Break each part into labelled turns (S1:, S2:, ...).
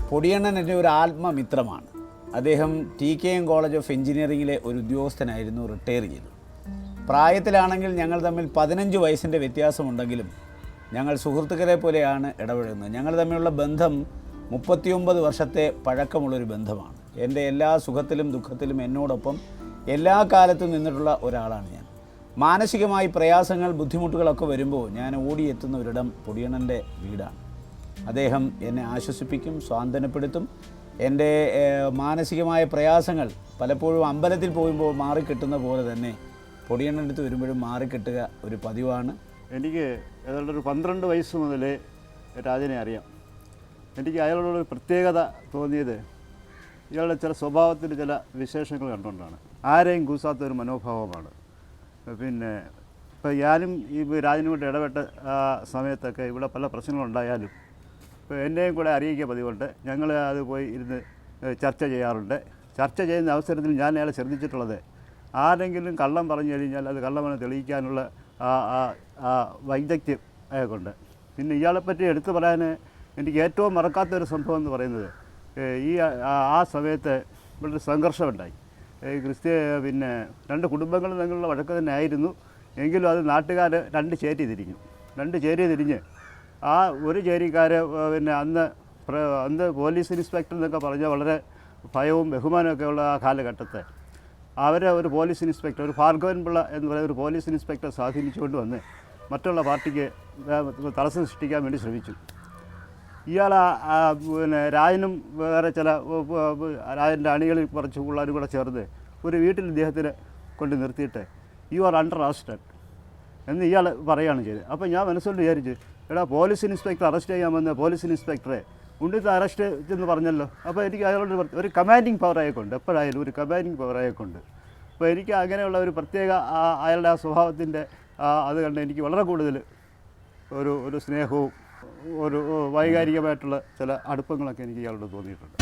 S1: പൊടിയണ്ണൻ എൻ്റെ ഒരു ആത്മമിത്രമാണ്. അദ്ദേഹം TKM കോളേജ് ഓഫ് എഞ്ചിനീയറിംഗിലെ ഒരു ഉദ്യോഗസ്ഥനായിരുന്നു, റിട്ടയർ ചെയ്തു. പ്രായത്തിലാണെങ്കിൽ ഞങ്ങൾ തമ്മിൽ 15 വയസ്സിൻ്റെ വ്യത്യാസമുണ്ടെങ്കിലും ഞങ്ങൾ സുഹൃത്തുക്കളെ പോലെയാണ് ഇടപഴകുന്നത്. ഞങ്ങൾ തമ്മിലുള്ള ബന്ധം 39 വർഷത്തെ പഴക്കമുള്ളൊരു ബന്ധമാണ്. എൻ്റെ എല്ലാ സുഖത്തിലും ദുഃഖത്തിലും എന്നോടൊപ്പം എല്ലാ കാലത്തും നിന്നിട്ടുള്ള ഒരാളാണ് ഞാൻ. മാനസികമായി പ്രയാസങ്ങൾ, ബുദ്ധിമുട്ടുകളൊക്കെ വരുമ്പോൾ ഞാൻ ഓടിയെത്തുന്ന ഒരിടം പൊടിയണ്ണൻ്റെ വീടാണ്. അദ്ദേഹം എന്നെ ആശ്വസിപ്പിക്കും, സ്വാന്തനപ്പെടുത്തും. എൻ്റെ മാനസികമായ പ്രയാസങ്ങൾ പലപ്പോഴും അമ്പലത്തിൽ പോകുമ്പോൾ മാറിക്കിട്ടുന്ന പോലെ തന്നെ പൊടിയണ്ണൻ്റെ അടുത്ത് വരുമ്പോഴും മാറിക്കിട്ടുക ഒരു പതിവാണ്.
S2: എനിക്ക് ഏതാണ്ട് ഒരു 12 വയസ്സ് മുതലേ രാജനെ അറിയാം. എനിക്ക് അയാളോടൊരു പ്രത്യേകത തോന്നിയത് ഇയാളുടെ ചില സ്വഭാവത്തിൽ ചില വിശേഷങ്ങൾ കണ്ടുകൊണ്ടാണ്. ആരെയും കൂസാത്ത ഒരു മനോഭാവമാണ്. പിന്നെ ഇപ്പോൾ ഞാനും ഈ രാജനുമായിട്ട് ഇടപെട്ട സമയത്തൊക്കെ ഇവിടെ പല പ്രശ്നങ്ങളുണ്ടായാലും ഇപ്പോൾ എന്നെയും കൂടെ അറിയിക്കുക പതിവുണ്ട്. ഞങ്ങൾ അത് പോയി ഇരുന്ന് ചർച്ച ചെയ്യാറുണ്ട്. ചർച്ച ചെയ്യുന്ന അവസരത്തിൽ ഞാൻ അയാളെ ശ്രദ്ധിച്ചിട്ടുള്ളത്, ആരെങ്കിലും കള്ളം പറഞ്ഞു കഴിഞ്ഞാൽ അത് കള്ളമെന്ന് തെളിയിക്കാനുള്ള വൈദഗ്ധ്യം അയാൾക്കുണ്ട്. പിന്നെ ഇയാളെപ്പറ്റി എടുത്തു പറയാൻ എനിക്ക് ഏറ്റവും മറക്കാത്തൊരു സംഭവം എന്ന് പറയുന്നത്, ആ സമയത്ത് ഇവിടെ ഒരു സംഘർഷമുണ്ടായി. പിന്നെ 2 കുടുംബങ്ങളും തമ്മിലുള്ള വഴക്ക് തന്നെ ആയിരുന്നു. എങ്കിലും അത് നാട്ടുകാർ 2 ചേരി തിരിഞ്ഞു. 2 ചേരി തിരിഞ്ഞ് ആ ഒരു ചേരിക്കാർ പിന്നെ അന്ന് പോലീസ് ഇൻസ്പെക്ടർ എന്നൊക്കെ പറഞ്ഞാൽ വളരെ ഭയവും ബഹുമാനമൊക്കെ ഉള്ള ആ കാലഘട്ടത്തെ അവരെ ഒരു പോലീസ് ഇൻസ്പെക്ടർ, ഒരു ഭാർഗവൻ പിള്ള എന്ന് പറയുന്ന ഒരു പോലീസ് ഇൻസ്പെക്ടർ സ്വാധീനിച്ചുകൊണ്ട് വന്ന് മറ്റുള്ള പാർട്ടിക്ക് തടസ്സം സൃഷ്ടിക്കാൻ വേണ്ടി ശ്രമിച്ചു. ഇയാൾ പിന്നെ രാജനും വേറെ ചില രാജൻ്റെ അണികളിൽ കുറച്ച് പിള്ളേരും കൂടെ ചേർന്ന് ഒരു വീട്ടിൽ ഇദ്ദേഹത്തിന് കൊണ്ട് നിർത്തിയിട്ട് യു ആർ അണ്ടർ അറസ്റ്റഡ് എന്ന് ഇയാൾ പറയുകയാണ് ചെയ്തത്. അപ്പോൾ ഞാൻ മനസ്സുകൊണ്ട് വിചാരിച്ചു, എടാ പോലീസ് ഇൻസ്പെക്ടർ അറസ്റ്റ് ചെയ്യാൻ വന്ന പോലീസ് ഇൻസ്പെക്ടറെ ഉണ്ടിത്ത് അറസ്റ്റ് എന്ന് പറഞ്ഞല്ലോ. അപ്പോൾ എനിക്ക് അയാളോട് ഒരു കമാൻഡിങ് പവർ ആയിക്കൊണ്ട്, എപ്പോഴായാലും ഒരു കമാൻഡിങ് പവർ ആയിക്കൊണ്ട്. അപ്പോൾ എനിക്ക് അങ്ങനെയുള്ള ഒരു പ്രത്യേക അയാളുടെ ആ സ്വഭാവത്തിൻ്റെ അത് കണ്ട് എനിക്ക് വളരെ കൂടുതൽ ഒരു സ്നേഹവും ഒരു വൈകാരികമായിട്ടുള്ള ചില അടുപ്പങ്ങളൊക്കെ എനിക്ക് ഇയാളോട് തോന്നിയിട്ടുണ്ട്.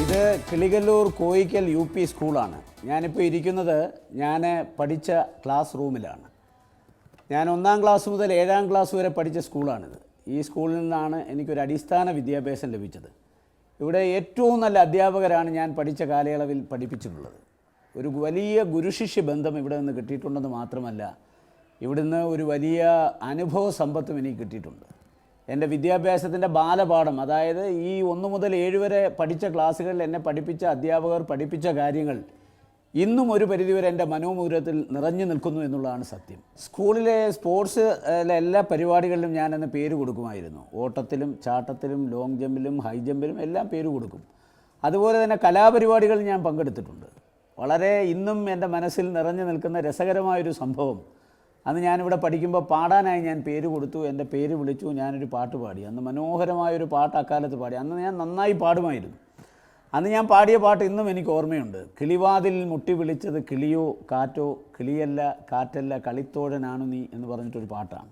S1: ഇത് കിളികല്ലൂർ കോയിക്കൽ UP സ്കൂളാണ്. ഞാനിപ്പോൾ ഇരിക്കുന്നത് ഞാൻ പഠിച്ച ക്ലാസ് റൂമിലാണ്. ഞാൻ 1ാം ക്ലാസ് മുതൽ 7ാം ക്ലാസ് വരെ പഠിച്ച സ്കൂളാണിത്. ഈ സ്കൂളിൽ നിന്നാണ് എനിക്കൊരു അടിസ്ഥാന വിദ്യാഭ്യാസം ലഭിച്ചത്. ഇവിടെ ഏറ്റവും നല്ല അധ്യാപകരാണ് ഞാൻ പഠിച്ച കാലയളവിൽ പഠിപ്പിച്ചിട്ടുള്ളത്. ഒരു വലിയ ഗുരുശിഷ്യ ബന്ധം ഇവിടെ നിന്ന് കിട്ടിയിട്ടുണ്ടെന്ന് മാത്രമല്ല, ഇവിടുന്ന് ഒരു വലിയ അനുഭവ സമ്പത്തും എനിക്ക് കിട്ടിയിട്ടുണ്ട്. എൻ്റെ വിദ്യാഭ്യാസത്തിൻ്റെ ബാലപാഠം, അതായത് ഈ 1 മുതൽ 7 വരെ പഠിച്ച ക്ലാസ്സുകളിൽ എന്നെ പഠിപ്പിച്ച അധ്യാപകർ പഠിപ്പിച്ച കാര്യങ്ങൾ ഇന്നും ഒരു പരിധിവരെ എൻ്റെ മനോമുദ്രത്തിൽ നിറഞ്ഞു നിൽക്കുന്നു എന്നുള്ളതാണ് സത്യം. സ്കൂളിലെ സ്പോർട്സിലെ എല്ലാ പരിപാടികളിലും ഞാനന്ന് പേര് കൊടുക്കുമായിരുന്നു. ഓട്ടത്തിലും ചാട്ടത്തിലും ലോങ് ജമ്പിലും ഹൈ ജമ്പിലും എല്ലാം പേര് കൊടുക്കും. അതുപോലെ തന്നെ കലാപരിപാടികളിൽ ഞാൻ പങ്കെടുത്തിട്ടുണ്ട്. വളരെ ഇന്നും എൻ്റെ മനസ്സിൽ നിറഞ്ഞു നിൽക്കുന്ന രസകരമായൊരു സംഭവം, അന്ന് ഞാനിവിടെ പഠിക്കുമ്പോൾ പാടാനായി ഞാൻ പേര് കൊടുത്തു. എൻ്റെ പേര് വിളിച്ചു, ഞാനൊരു പാട്ട് പാടി. അന്ന് മനോഹരമായൊരു പാട്ട് അക്കാലത്ത് പാടി. അന്ന് ഞാൻ നന്നായി പാടുമായിരുന്നു. അന്ന് ഞാൻ പാടിയ പാട്ട് ഇന്നും എനിക്ക് ഓർമ്മയുണ്ട്. കിളിവാതിൽ മുട്ടി വിളിച്ചത് കിളിയോ കാറ്റോ, കിളിയല്ല കാറ്റല്ല കളിത്തോഴനാണു നീ എന്ന് പറഞ്ഞിട്ടൊരു പാട്ടാണ്.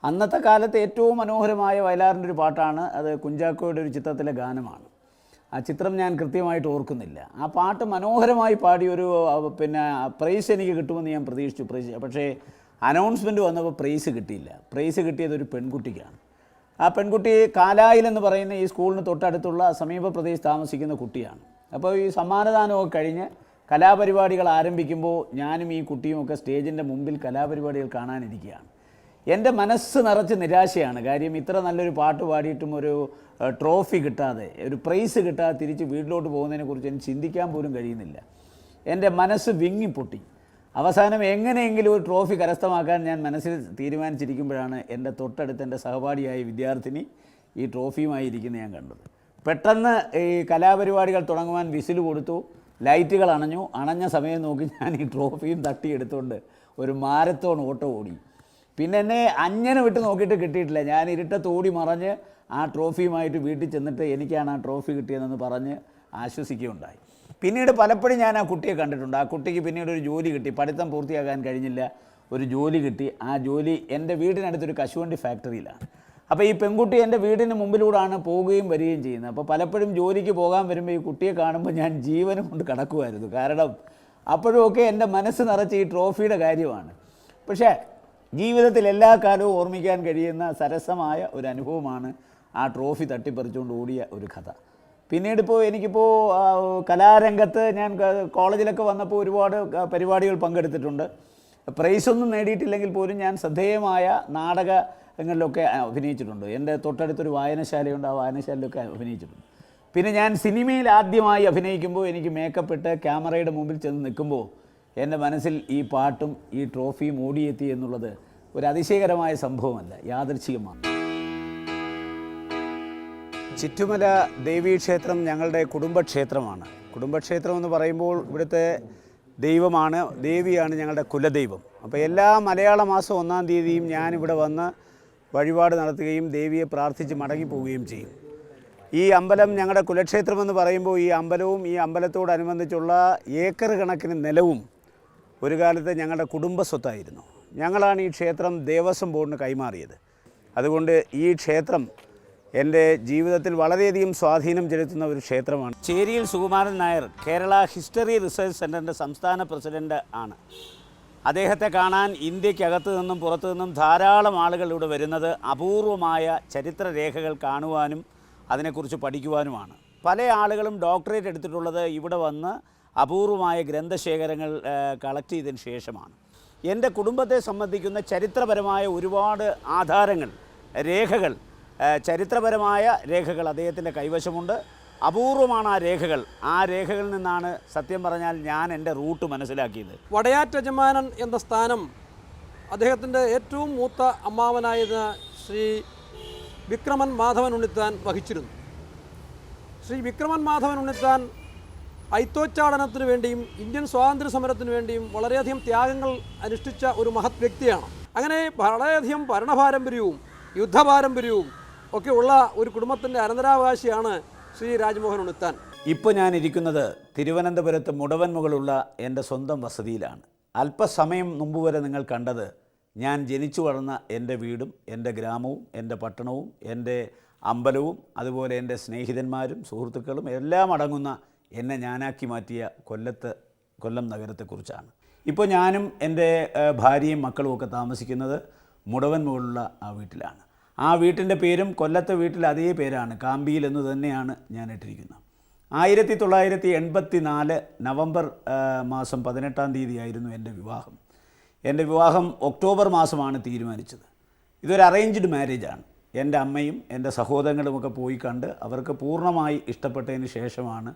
S1: അന്നത്തെ കാലത്ത് ഏറ്റവും മനോഹരമായ വയലാറിൻ്റെ ഒരു പാട്ടാണ് അത്. കുഞ്ചാക്കോയുടെ ഒരു ചിത്രത്തിലെ ഗാനമാണ്. ആ ചിത്രം ഞാൻ കൃത്യമായിട്ട് ഓർക്കുന്നില്ല. ആ പാട്ട് മനോഹരമായി പാടി ഒരു പിന്നെ പ്രൈസ് എനിക്ക് കിട്ടുമെന്ന് ഞാൻ പ്രതീക്ഷിച്ചു. പക്ഷേ അനൗൺസ്മെൻറ്റ് വന്നപ്പോൾ പ്രൈസ് കിട്ടിയില്ല. പ്രൈസ് കിട്ടിയത് ഒരു പെൺകുട്ടിക്കാണ്. ആ പെൺകുട്ടി കാലായിൽ എന്ന് പറയുന്ന ഈ സ്കൂളിന് തൊട്ടടുത്തുള്ള സമീപ പ്രദേശത്ത് താമസിക്കുന്ന കുട്ടിയാണ്. അപ്പോൾ ഈ സമ്മാനദാനമൊക്കെ കഴിഞ്ഞ് കലാപരിപാടികൾ ആരംഭിക്കുമ്പോൾ ഞാനും ഈ കുട്ടിയുമൊക്കെ സ്റ്റേജിൻ്റെ മുമ്പിൽ കലാപരിപാടികൾ കാണാനിരിക്കുകയാണ്. എൻ്റെ മനസ്സ് നിറച്ച് നിരാശയാണ്. കാര്യം ഇത്ര നല്ലൊരു പാട്ട് പാടിയിട്ടും ഒരു ട്രോഫി കിട്ടാതെ, ഒരു പ്രൈസ് കിട്ടാതെ തിരിച്ച് വീട്ടിലോട്ട് പോകുന്നതിനെക്കുറിച്ച് എനിക്ക് ചിന്തിക്കാൻ പോലും കഴിയുന്നില്ല. എൻ്റെ മനസ്സ് വിങ്ങിപ്പൊട്ടി. അവസാനം എങ്ങനെയെങ്കിലും ഒരു ട്രോഫി കരസ്ഥമാക്കാൻ ഞാൻ മനസ്സിൽ തീരുമാനിച്ചിരിക്കുമ്പോഴാണ് എൻ്റെ തൊട്ടടുത്ത് എൻ്റെ സഹപാഠിയായ വിദ്യാർത്ഥിനി ഈ ട്രോഫിയുമായി ഇരിക്കുന്നത് ഞാൻ കണ്ടത്. പെട്ടെന്ന് ഈ കലാപരിപാടികൾ തുടങ്ങുവാൻ വിസിൽ കൊടുത്തു, ലൈറ്റുകൾ അണഞ്ഞു. അണഞ്ഞ സമയം നോക്കി ഞാൻ ഈ ട്രോഫിയും തട്ടിയെടുത്തുകൊണ്ട് ഒരു മാരത്തോൺ ഓട്ടം ഓടി. പിന്നെ എന്നെ അഞ്ഞനെ വിട്ട് നോക്കിയിട്ട് കിട്ടിയിട്ടില്ല. ഞാൻ ഇരുട്ടത്ത് ഓടി മറഞ്ഞ് ആ ട്രോഫിയുമായിട്ട് വീട്ടിൽ ചെന്നിട്ട് എനിക്കാണ് ആ ട്രോഫി കിട്ടിയതെന്ന് പറഞ്ഞ് ആശ്വസിക്കുകയുണ്ടായി. പിന്നീട് പലപ്പോഴും ഞാൻ ആ കുട്ടിയെ കണ്ടിട്ടുണ്ട്. ആ കുട്ടിക്ക് പിന്നീട് ഒരു ജോലി കിട്ടി. പഠിത്തം പൂർത്തിയാക്കാൻ കഴിഞ്ഞില്ല, ഒരു ജോലി കിട്ടി. ആ ജോലി എൻ്റെ വീടിനടുത്തൊരു കശുവണ്ടി ഫാക്ടറിയിലാണ്. അപ്പോൾ ഈ പെൺകുട്ടി എൻ്റെ വീടിന് മുമ്പിലൂടെയാണ് പോവുകയും വരികയും ചെയ്യുന്നത്. അപ്പോൾ പലപ്പോഴും ജോലിക്ക് പോകാൻ വരുമ്പോൾ ഈ കുട്ടിയെ കാണുമ്പോൾ ഞാൻ ജീവനും കൊണ്ട് കിടക്കുമായിരുന്നു. കാരണം അപ്പോഴുമൊക്കെ എൻ്റെ മനസ്സ് നിറച്ച് ഈ ട്രോഫിയുടെ കാര്യമാണ്. പക്ഷേ ജീവിതത്തിൽ എല്ലാ കാലവും ഓർമ്മിക്കാൻ കഴിയുന്ന സരസമായ ഒരു അനുഭവമാണ് ആ ട്രോഫി തട്ടിപ്പറിച്ചുകൊണ്ട് ഓടിയ ഒരു കഥ. പിന്നീടിപ്പോൾ എനിക്കിപ്പോൾ കലാരംഗത്ത് ഞാൻ കോളേജിലൊക്കെ വന്നപ്പോൾ ഒരുപാട് പരിപാടികൾ പങ്കെടുത്തിട്ടുണ്ട്. പ്രൈസൊന്നും നേടിയിട്ടില്ലെങ്കിൽ പോലും ഞാൻ ശ്രദ്ധേയമായ നാടകങ്ങളിലൊക്കെ അഭിനയിച്ചിട്ടുണ്ട്. എൻ്റെ തൊട്ടടുത്തൊരു വായനശാലയുണ്ട്, ആ വായനശാലയിലൊക്കെ അഭിനയിച്ചിട്ടുണ്ട്. പിന്നെ ഞാൻ സിനിമയിൽ ആദ്യമായി അഭിനയിക്കുമ്പോൾ എനിക്ക് മേക്കപ്പ് ഇട്ട് ക്യാമറയുടെ മുമ്പിൽ ചെന്ന് നിൽക്കുമ്പോൾ എൻ്റെ മനസ്സിൽ ഈ പാട്ടും ഈ ട്രോഫിയും ഓടിയെത്തി എന്നുള്ളത് ഒരു അതിശയകരമായ സംഭവമല്ല, യാദൃച്ഛികമാണ്. ചിറ്റുമല ദേവീക്ഷേത്രം ഞങ്ങളുടെ കുടുംബക്ഷേത്രമാണ്. കുടുംബക്ഷേത്രം എന്ന് പറയുമ്പോൾ ഇവിടുത്തെ ദൈവമാണ്, ദേവിയാണ് ഞങ്ങളുടെ കുലദൈവം. അപ്പോൾ എല്ലാ മലയാള മാസം 1-ാം തീയതിയും ഞാനിവിടെ വന്ന് വഴിപാട് നടത്തുകയും ദേവിയെ പ്രാർത്ഥിച്ച് മടങ്ങിപ്പോവുകയും ചെയ്യും. ഈ അമ്പലം ഞങ്ങളുടെ കുലക്ഷേത്രമെന്ന് പറയുമ്പോൾ ഈ അമ്പലവും ഈ അമ്പലത്തോടനുബന്ധിച്ചുള്ള ഏക്കർ കണക്കിന് നിലവും ഒരു കാലത്ത് ഞങ്ങളുടെ കുടുംബ സ്വത്തായിരുന്നു. ഞങ്ങളാണ് ഈ ക്ഷേത്രം ദേവസ്വം ബോർഡിന് കൈമാറിയത്. അതുകൊണ്ട് ഈ ക്ഷേത്രം എൻ്റെ ജീവിതത്തിൽ വളരെയധികം സ്വാധീനം ചെലുത്തുന്ന ഒരു ക്ഷേത്രമാണ്. ചേരിയിൽ സുകുമാരൻ നായർ കേരള ഹിസ്റ്ററി റിസർച്ച് സെൻ്ററിൻ്റെ സംസ്ഥാന പ്രസിഡൻ്റ് ആണ്. അദ്ദേഹത്തെ കാണാൻ ഇന്ത്യക്കകത്തു നിന്നും പുറത്തു നിന്നും ധാരാളം ആളുകൾ ഇവിടെ വരുന്നത് അപൂർവമായ ചരിത്രരേഖകൾ കാണുവാനും അതിനെക്കുറിച്ച് പഠിക്കുവാനുമാണ്. പല ആളുകളും ഡോക്ടറേറ്റ് എടുത്തിട്ടുള്ളത് ഇവിടെ വന്ന് അപൂർവമായ ഗ്രന്ഥശേഖരങ്ങൾ കളക്ട് ചെയ്തതിന് ശേഷമാണ്. എൻ്റെ കുടുംബത്തെ സംബന്ധിക്കുന്ന ചരിത്രപരമായ ഒരുപാട് ആധാരങ്ങൾ, രേഖകൾ, ചരിത്രപരമായ രേഖകൾ അദ്ദേഹത്തിൻ്റെ കൈവശമുണ്ട്. അപൂർവമാണ് ആ രേഖകൾ. ആ രേഖകളിൽ നിന്നാണ് സത്യം പറഞ്ഞാൽ ഞാൻ എൻ്റെ റൂട്ട് മനസ്സിലാക്കിയത്.
S3: വടയാറ്റജമാനൻ എന്ന സ്ഥാനം അദ്ദേഹത്തിൻ്റെ ഏറ്റവും മൂത്ത അമ്മാവനായിരുന്ന ശ്രീ വിക്രമൻ മാധവൻ ഉണ്ണിത്താൻ വഹിച്ചിരുന്നു. ശ്രീ വിക്രമൻ മാധവൻ ഉണ്ണിത്താൻ ഐത്തോച്ചാടനത്തിനു വേണ്ടിയും ഇന്ത്യൻ സ്വാതന്ത്ര്യ സമരത്തിനു വേണ്ടിയും വളരെയധികം ത്യാഗങ്ങൾ അനുഷ്ഠിച്ച ഒരു മഹത് വ്യക്തിയാണ്. അങ്ങനെ വളരെയധികം ഭരണപാരമ്പര്യവും യുദ്ധപാരമ്പര്യവും ഒക്കെ ഉള്ള ഒരു കുടുംബത്തിൻ്റെ അനന്തരാവകാശിയാണ് ശ്രീ രാജ്മോഹൻ ഉണ്ണിത്താൻ.
S1: ഇപ്പോൾ ഞാൻ ഇരിക്കുന്നത് തിരുവനന്തപുരത്ത് മുടവൻമുകളുള്ള എൻ്റെ സ്വന്തം വസതിയിലാണ്. അല്പസമയം മുമ്പ് വരെ നിങ്ങൾ കണ്ടത് ഞാൻ ജനിച്ചു വളർന്ന എൻ്റെ വീടും എൻ്റെ ഗ്രാമവും എൻ്റെ പട്ടണവും എൻ്റെ അമ്പലവും അതുപോലെ എൻ്റെ സ്നേഹിതന്മാരും സുഹൃത്തുക്കളും എല്ലാം അടങ്ങുന്ന എന്നെ ഞാനാക്കി മാറ്റിയ കൊല്ലം നഗരത്തെക്കുറിച്ചാണ്. ഇപ്പോൾ ഞാനും എൻ്റെ ഭാര്യയും മക്കളുമൊക്കെ താമസിക്കുന്നത് മുടവൻമുകളുള്ള ആ വീട്ടിലാണ്. ആ വീട്ടിൻ്റെ പേരും കൊല്ലത്തെ വീട്ടിൽ അതേ പേരാണ്, കാമ്പിയിൽ എന്ന് തന്നെയാണ് ഞാൻ ഇട്ടിരിക്കുന്നത്. 1984 നവംബർ മാസം 18-ാം തീയതിയായിരുന്നു എൻ്റെ വിവാഹം. എൻ്റെ വിവാഹം ഒക്ടോബർ മാസമാണ് തീരുമാനിച്ചത്. ഇതൊരു അറേഞ്ച്ഡ് മാരേജാണ്. എൻ്റെ അമ്മയും എൻ്റെ സഹോദരങ്ങളുമൊക്കെ പോയി കണ്ട് അവർക്ക് പൂർണ്ണമായി ഇഷ്ടപ്പെട്ടതിന് ശേഷമാണ്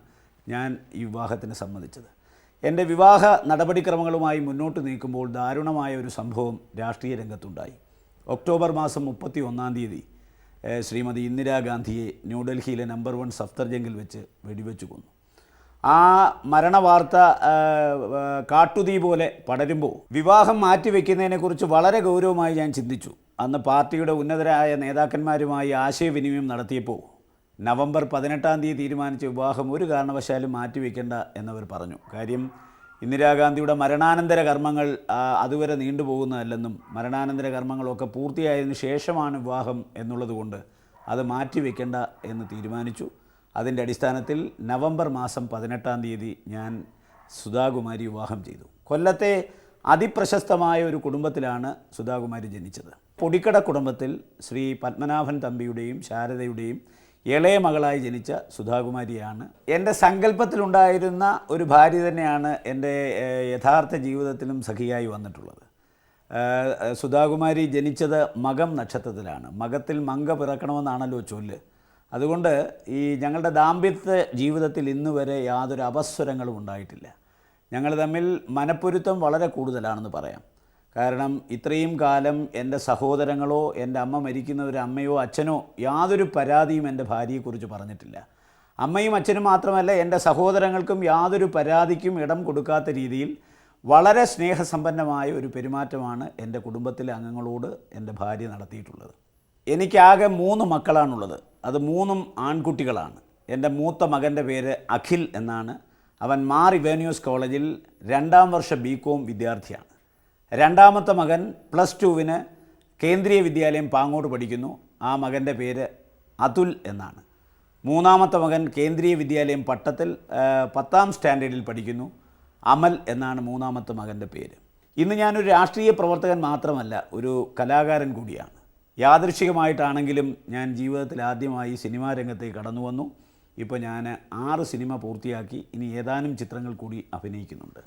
S1: ഞാൻ ഈ വിവാഹത്തിന് സമ്മതിച്ചത്. എൻ്റെ വിവാഹ നടപടിക്രമങ്ങളുമായി മുന്നോട്ട് നീക്കുമ്പോൾ ദാരുണമായ ഒരു സംഭവം രാഷ്ട്രീയ രംഗത്തുണ്ടായി. ഒക്ടോബർ മാസം 31-ാം തീയതി ശ്രീമതി ഇന്ദിരാഗാന്ധിയെ ന്യൂഡൽഹിയിലെ നമ്പർ 1 സഫ്തർജംഗിൽ വെച്ച് വെടിവെച്ച് കൊന്നു. ആ മരണവാർത്ത കാട്ടുതീ പോലെ പടരുമ്പോൾ വിവാഹം മാറ്റിവെക്കുന്നതിനെക്കുറിച്ച് വളരെ ഗൗരവമായി ഞാൻ ചിന്തിച്ചു. അന്ന് പാർട്ടിയുടെ ഉന്നതരായ നേതാക്കന്മാരുമായി ആശയവിനിമയം നടത്തിയപ്പോൾ നവംബർ 18-ാം തീയതി തീരുമാനിച്ച വിവാഹം ഒരു കാരണവശാലും മാറ്റിവെക്കേണ്ട എന്നവർ പറഞ്ഞു. കാര്യം ഇന്ദിരാഗാന്ധിയുടെ മരണാനന്തര കർമ്മങ്ങൾ അതുവരെ നീണ്ടുപോകുന്നതല്ലെന്നും മരണാനന്തര കർമ്മങ്ങളൊക്കെ പൂർത്തിയായതിനു ശേഷമാണ് വിവാഹം എന്നുള്ളതുകൊണ്ട് അത് മാറ്റിവെക്കേണ്ട എന്ന് തീരുമാനിച്ചു. അതിൻ്റെ അടിസ്ഥാനത്തിൽ നവംബർ മാസം 18-ാം തീയതി ഞാൻ സുധാകുമാരി വിവാഹം ചെയ്തു. കൊല്ലത്തെ അതിപ്രശസ്തമായ ഒരു കുടുംബത്തിലാണ് സുധാകുമാരി ജനിച്ചത്. പൊടിക്കട കുടുംബത്തിൽ ശ്രീ പത്മനാഭൻ തമ്പിയുടെയും ശാരദയുടെയും ഇളയ മകളായി ജനിച്ച സുധാകുമാരിയാണ്. എൻ്റെ സങ്കല്പത്തിലുണ്ടായിരുന്ന ഒരു ഭാര്യ തന്നെയാണ് എൻ്റെ യഥാർത്ഥ ജീവിതത്തിലും സഖിയായി വന്നിട്ടുള്ളത്. സുധാകുമാരി ജനിച്ചത് മകം നക്ഷത്രത്തിലാണ്. മകത്തിൽ മങ്ക പിറക്കണമെന്നാണല്ലോ ചൊല്ല്. അതുകൊണ്ട് ഈ ഞങ്ങളുടെ ദാമ്പത്യ ജീവിതത്തിൽ ഇന്ന് വരെ യാതൊരു അപസ്വരങ്ങളും ഉണ്ടായിട്ടില്ല. ഞങ്ങൾ തമ്മിൽ മനപ്പൊരുത്തം വളരെ കൂടുതലാണെന്ന് പറയാം. കാരണം ഇത്രയും കാലം എൻ്റെ സഹോദരങ്ങളോ എൻ്റെ അമ്മ മരിക്കുന്ന ഒരു അമ്മയോ അച്ഛനോ യാതൊരു പരാതിയും എൻ്റെ ഭാര്യയെക്കുറിച്ച് പറഞ്ഞിട്ടില്ല. അമ്മയും അച്ഛനും മാത്രമല്ല എൻ്റെ സഹോദരങ്ങൾക്കും യാതൊരു പരാതിക്കും ഇടം കൊടുക്കാത്ത രീതിയിൽ വളരെ സ്നേഹസമ്പന്നമായ ഒരു പെരുമാറ്റമാണ് എൻ്റെ കുടുംബത്തിലെ അംഗങ്ങളോട് എൻ്റെ ഭാര്യ നടത്തിയിട്ടുള്ളത്. എനിക്കാകെ 3 മക്കളാണുള്ളത്. അത് 3ഉം ആൺകുട്ടികളാണ്. എൻ്റെ മൂത്ത മകൻ്റെ പേര് അഖിൽ എന്നാണ്. അവൻ മാർ ഇവാനിയോസ് കോളേജിൽ 2ാം വർഷ BCom വിദ്യാർത്ഥിയാണ്. രണ്ടാമത്തെ മകൻ +2 കേന്ദ്രീയ വിദ്യാലയം പാങ്ങോട് പഠിക്കുന്നു. ആ മകൻ്റെ പേര് അതുൽ എന്നാണ്. മൂന്നാമത്തെ മകൻ കേന്ദ്രീയ വിദ്യാലയം പട്ടത്തിൽ 10ാം സ്റ്റാൻഡേർഡിൽ പഠിക്കുന്നു. അമൽ എന്നാണ് മൂന്നാമത്തെ മകൻ്റെ പേര്. ഇന്ന് ഞാനൊരു രാഷ്ട്രീയ പ്രവർത്തകൻ മാത്രമല്ല, ഒരു കലാകാരൻ കൂടിയാണ്. യാദൃശ്ചികമായിട്ടാണെങ്കിലും ഞാൻ ജീവിതത്തിൽ ആദ്യമായി സിനിമാ രംഗത്തേക്ക് കടന്നു വന്നു. ഇപ്പോൾ ഞാൻ 6 സിനിമ പൂർത്തിയാക്കി. ഇനി ഏതാനും ചിത്രങ്ങൾ കൂടി അഭിനയിക്കുന്നുണ്ട്.